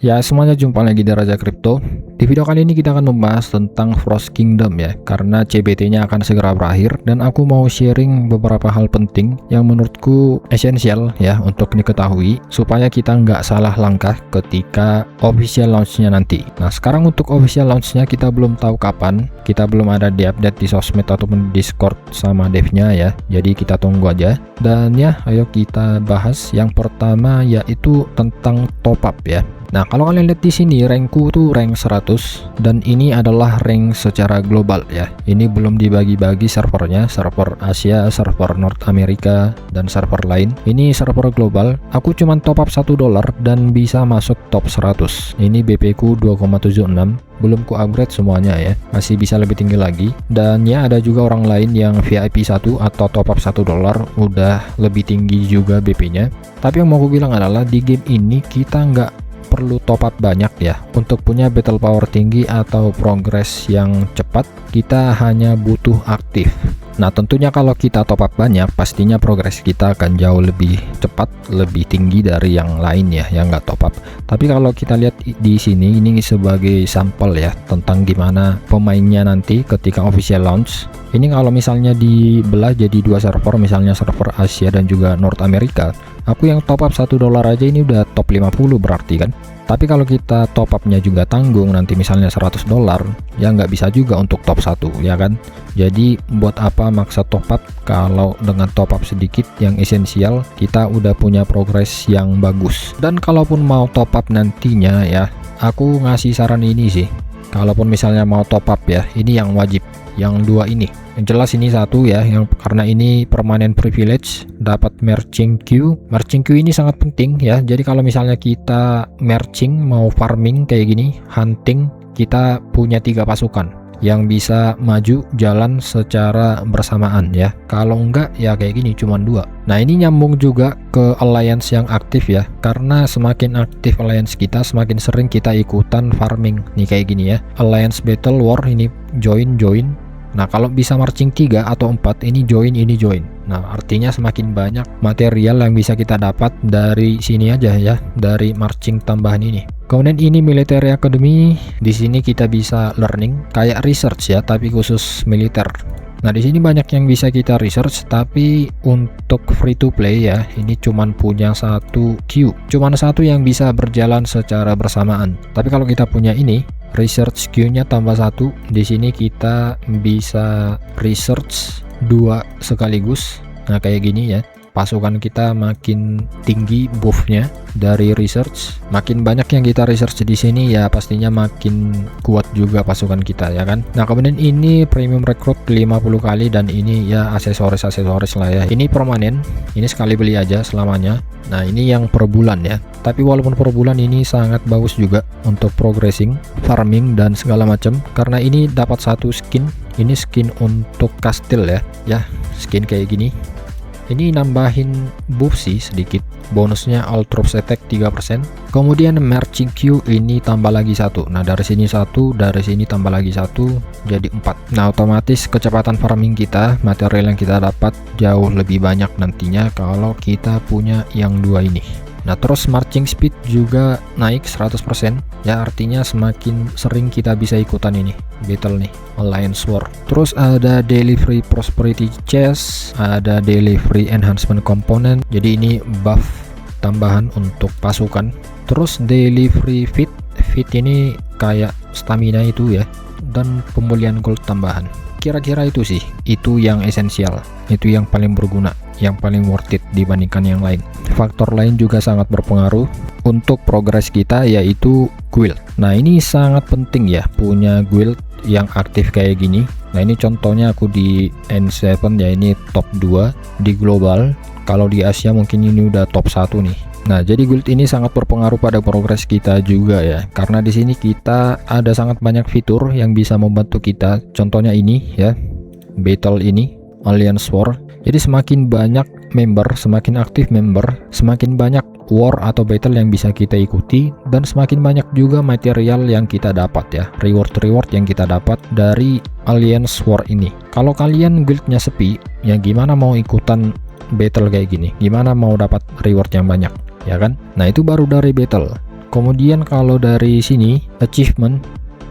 Ya, semuanya jumpa lagi di Raja Kripto. Di video kali ini kita akan membahas tentang Frost Kingdom ya, karena CBT-nya akan segera berakhir dan aku mau sharing beberapa hal penting yang menurutku esensial ya untuk diketahui supaya kita nggak salah langkah ketika official launch-nya nanti. Nah, sekarang untuk official launch-nya kita belum tahu kapan, kita belum ada di update di sosmed ataupun di Discord sama devnya ya, jadi kita tunggu aja. Dan ya, ayo kita bahas. Yang pertama yaitu tentang top up ya. Nah, kalau kalian lihat di sini rankku tuh rank 100 dan ini adalah rank secara global ya. Ini belum dibagi-bagi servernya, server Asia, server North America dan server lain. Ini server global. Aku cuman top up $1 dan bisa masuk top 100. Ini BP ku 2,76. Belum ku upgrade semuanya ya. Masih bisa lebih tinggi lagi. Dan ya ada juga orang lain yang VIP 1 atau top up $1 udah lebih tinggi juga BP-nya. Tapi yang mau aku bilang adalah di game ini kita nggak perlu top up banyak ya. Untuk punya battle power tinggi atau progress yang cepat, kita hanya butuh aktif. Nah, tentunya kalau kita top up banyak, pastinya progres kita akan jauh lebih cepat, lebih tinggi dari yang lain ya, yang nggak top up. Tapi kalau kita lihat di sini, ini sebagai sampel ya, tentang gimana pemainnya nanti ketika official launch. Ini kalau misalnya dibelah jadi dua server, misalnya server Asia dan juga North America, aku yang top up $1 aja ini udah top 50 berarti kan. Tapi kalau kita top upnya juga tanggung, nanti misalnya $100, ya nggak bisa juga untuk top 1 ya kan. Jadi buat apa maksa top up kalau dengan top up sedikit yang esensial kita udah punya progres yang bagus. Dan kalaupun mau top up nantinya ya, aku ngasih saran ini sih. Kalaupun misalnya mau top up ya, ini yang wajib, yang dua ini. Yang jelas ini satu ya, yang karena ini permanent privilege, dapat merging queue. Merging queue ini sangat penting ya. Jadi kalau misalnya kita merging mau farming kayak gini, hunting, kita punya 3 pasukan yang bisa maju jalan secara bersamaan ya. Kalau enggak ya kayak gini cuman 2. Nah, ini nyambung juga ke alliance yang aktif ya, karena semakin aktif alliance kita, semakin sering kita ikutan farming nih kayak gini ya. Alliance battle war ini join. Nah, kalau bisa marching 3 atau 4 ini join. Nah, artinya semakin banyak material yang bisa kita dapat dari sini aja ya, dari marching tambahan ini. Kemudian ini military academy, di sini kita bisa learning kayak research ya, tapi khusus militer. Nah, di sini banyak yang bisa kita research, tapi untuk free to play ya, ini cuman punya satu queue, cuman satu yang bisa berjalan secara bersamaan. Tapi kalau kita punya ini research queue-nya tambah 1, di sini kita bisa research 2 sekaligus. Nah, kayak gini ya. Pasukan kita makin tinggi buff-nya dari research. Makin banyak yang kita research di sini ya, pastinya makin kuat juga pasukan kita ya kan. Nah, kemudian ini premium recruit 50 kali dan ini ya aksesoris lah ya. Ini permanen, ini sekali beli aja selamanya. Nah, ini yang per bulan ya. Tapi walaupun per bulan ini sangat bagus juga untuk progressing, farming dan segala macam, karena ini dapat satu skin. Ini skin untuk kastil ya. Ya, skin kayak gini. Ini nambahin buff sih sedikit, bonusnya all troops attack 3%. Kemudian marching queue ini tambah lagi 1. Nah, dari sini 1, dari sini tambah lagi 1, jadi 4. Nah, otomatis kecepatan farming kita, material yang kita dapat jauh lebih banyak nantinya kalau kita punya yang 2 ini. Nah, terus marching speed juga naik 100% ya, artinya semakin sering kita bisa ikutan ini battle nih, alliance war. Terus ada daily free prosperity chest, ada daily free enhancement component, jadi ini buff tambahan untuk pasukan. Terus daily free fit ini kayak stamina itu ya, dan pemulihan gold tambahan. Kira-kira itu sih, itu yang esensial, itu yang paling berguna, yang paling worth it dibandingkan yang lain. Faktor lain juga sangat berpengaruh untuk progres kita, yaitu guild. Nah, ini sangat penting ya, punya guild yang aktif kayak gini. Nah, ini contohnya aku di N7 ya, ini top 2 di global. Kalau di Asia mungkin ini udah top 1 nih. Nah, jadi guild ini sangat berpengaruh pada progres kita juga ya, karena di sini kita ada sangat banyak fitur yang bisa membantu kita. Contohnya ini ya, battle ini, alliance war. Jadi semakin banyak member, semakin aktif member, semakin banyak war atau battle yang bisa kita ikuti, dan semakin banyak juga material yang kita dapat ya, reward yang kita dapat dari alliance war ini. Kalau kalian guildnya sepi, ya gimana mau ikutan battle kayak gini, gimana mau dapat reward yang banyak ya kan. Nah, itu baru dari battle. Kemudian kalau dari sini achievement,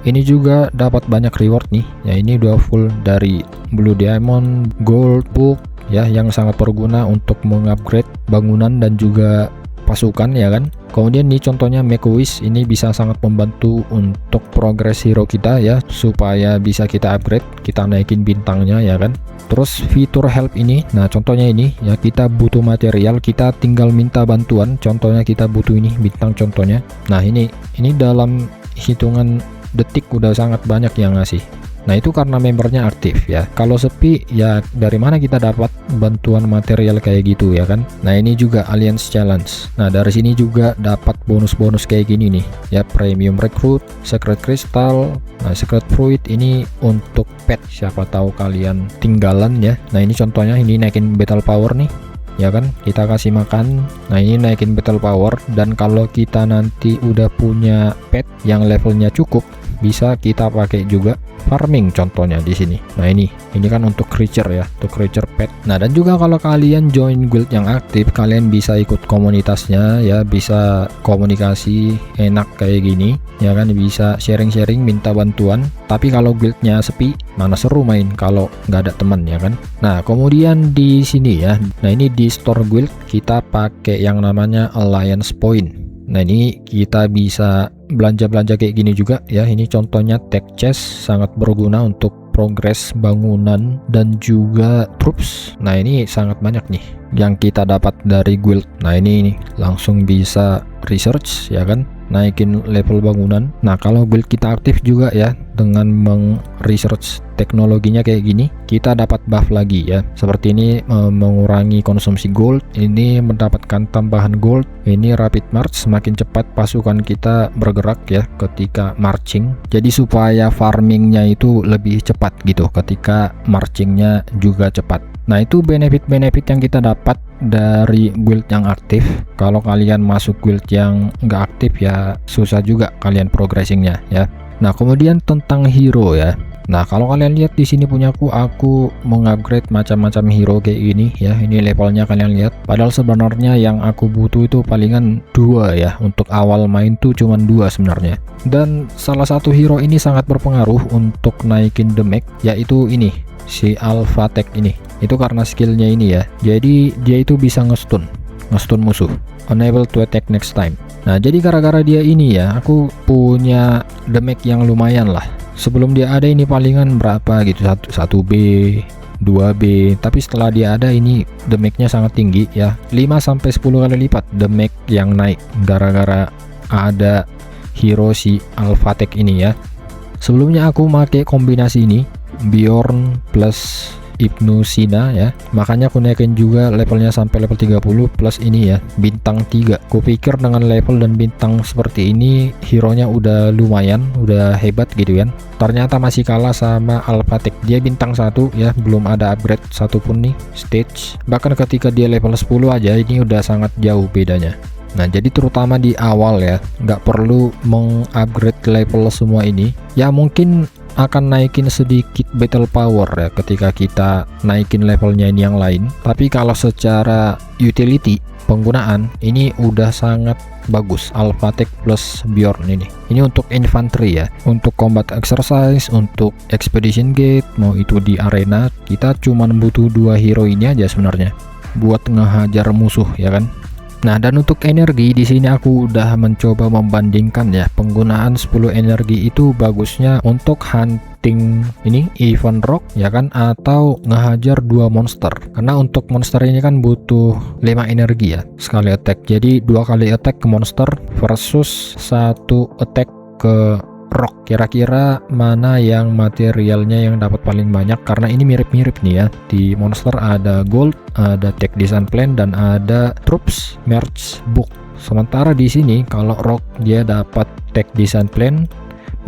ini juga dapat banyak reward nih ya. Ini udah full dari blue diamond, gold, book ya, yang sangat berguna untuk mengupgrade bangunan dan juga pasukan ya kan. Kemudian nih contohnya make a wish, ini bisa sangat membantu untuk progres hero kita ya, supaya bisa kita upgrade, kita naikin bintangnya ya kan. Terus fitur help ini, nah contohnya ini ya, kita butuh material, kita tinggal minta bantuan. Contohnya kita butuh ini bintang contohnya. Nah ini dalam hitungan detik udah sangat banyak yang ngasih. Nah itu karena membernya aktif ya. Kalau sepi ya dari mana kita dapat bantuan material kayak gitu ya kan. Nah ini juga Alliance Challenge. Nah dari sini juga dapat bonus-bonus kayak gini nih ya, premium recruit, secret crystal. Nah secret fruit ini untuk pet, siapa tahu kalian tinggalan ya. Nah ini contohnya, ini naikin battle power nih ya kan, kita kasih makan. Nah ini naikin battle power, dan kalau kita nanti udah punya pet yang levelnya cukup, bisa kita pakai juga farming contohnya di sini. Nah ini kan untuk creature ya, untuk creature pet. Nah dan juga kalau kalian join guild yang aktif, kalian bisa ikut komunitasnya ya, bisa komunikasi enak kayak gini ya kan, bisa sharing-sharing, minta bantuan. Tapi kalau guildnya sepi, mana seru main kalau nggak ada teman ya kan. Nah kemudian di sini ya, nah ini di store guild kita pakai yang namanya Alliance Point. Nah ini kita bisa belanja-belanja kayak gini juga ya. Ini contohnya tech chest, sangat berguna untuk progres bangunan dan juga troops. Nah ini sangat banyak nih yang kita dapat dari guild. Nah ini langsung bisa research ya kan, naikin level bangunan. Nah kalau guild kita aktif juga ya, dengan meng-research teknologinya kayak gini, kita dapat buff lagi ya. Seperti ini mengurangi konsumsi gold, ini mendapatkan tambahan gold. Ini rapid march, semakin cepat pasukan kita bergerak ya ketika marching. Jadi supaya farmingnya itu lebih cepat gitu ketika marchingnya juga cepat. Nah itu benefit-benefit yang kita dapat dari guild yang aktif. Kalau kalian masuk guild yang nggak aktif ya susah juga kalian progressingnya ya. Nah kemudian tentang hero ya. Nah kalau kalian lihat di sini punyaku, aku mengupgrade macam-macam hero kayak gini ya. Ini levelnya kalian lihat. Padahal sebenarnya yang aku butuh itu palingan 2 ya. Untuk awal main tuh cuman 2 sebenarnya. Dan salah satu hero ini sangat berpengaruh untuk naikin damage, yaitu ini, si Alpha Tech ini. Itu karena skillnya ini ya. Jadi dia itu bisa ngestun musuh, unable to attack next time. Nah jadi gara-gara dia ini ya, aku punya damage yang lumayan lah. Sebelum dia ada ini palingan berapa gitu, 1B 2B, tapi setelah dia ada ini damage-nya sangat tinggi ya, 5-10 kali lipat damage yang naik gara-gara ada hero si Alpha Tech ini ya. Sebelumnya aku pakai kombinasi ini, Bjorn plus Ibnu Sina ya, makanya aku naikin juga levelnya sampai level 30 plus ini ya, bintang 3. Kupikir dengan level dan bintang seperti ini hero nya udah lumayan, udah hebat gitu kan. Ternyata masih kalah sama Alpha Tech. Dia bintang 1 ya, belum ada upgrade satupun nih stage. Bahkan ketika dia level 10 aja ini udah sangat jauh bedanya. Nah jadi terutama di awal ya, nggak perlu mengupgrade level semua ini ya. Mungkin akan naikin sedikit battle power ya ketika kita naikin levelnya ini yang lain, tapi kalau secara utility penggunaan ini udah sangat bagus. Alpha Tech plus Bjorn ini untuk infantry ya, untuk combat exercise, untuk expedition gate, mau itu di arena. Kita cuman butuh 2 hero ini aja sebenarnya buat ngehajar musuh ya kan. Nah dan untuk energi di sini aku udah mencoba membandingkan ya, penggunaan 10 energi itu bagusnya untuk hunting ini event rock ya kan, atau ngehajar 2 monster. Karena untuk monster ini kan butuh 5 energi ya sekali attack, jadi 2 kali attack ke monster versus 1 attack ke rock. Kira-kira mana yang materialnya yang dapat paling banyak, karena ini mirip-mirip nih ya. Di monster ada gold, ada tech design plan, dan ada troops merch book. Sementara di sini kalau rock dia dapat tech design plan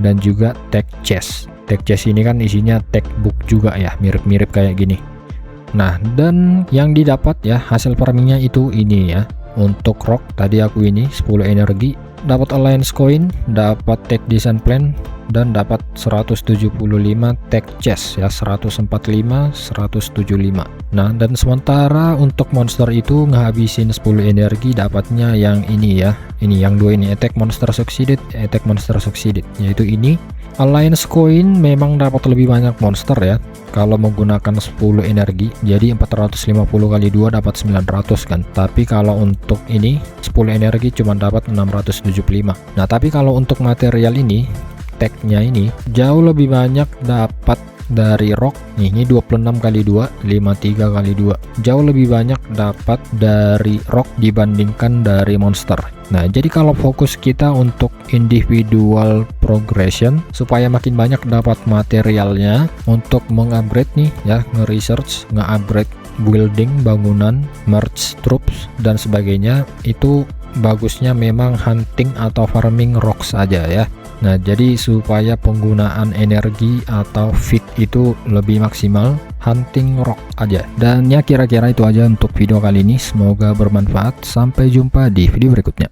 dan juga tech chest. Tech chest ini kan isinya tech book juga ya, mirip-mirip kayak gini. Nah dan yang didapat ya hasil farmingnya itu ini ya, Untuk rock tadi aku ini 10 energi, dapat alliance coin, dapat tech design plan, dan dapat 175 tech chest ya, 145 175. Nah, dan sementara untuk monster itu ngehabisin 10 energi, dapatnya yang ini ya. Ini yang dua ini, attack monster succeeded, yaitu ini. Alliance coin memang dapat lebih banyak monster ya kalau menggunakan 10 energi, jadi 450 kali 2 dapat 900 kan. Tapi kalau untuk ini 10 energi cuma dapat 675. Nah, tapi kalau untuk material ini, tag-nya ini jauh lebih banyak dapat dari rock. Nih, ini 26 kali 2, 53 kali 2. Jauh lebih banyak dapat dari rock dibandingkan dari monster. Nah, jadi kalau fokus kita untuk individual progression supaya makin banyak dapat materialnya untuk mengupgrade nih ya, nge-research, nge-upgrade building, bangunan, merge troops dan sebagainya, itu bagusnya memang hunting atau farming rock saja ya. Nah, jadi supaya penggunaan energi atau feed itu lebih maksimal, hunting rock aja. Dan ya kira-kira itu aja untuk video kali ini, semoga bermanfaat. Sampai jumpa di video berikutnya.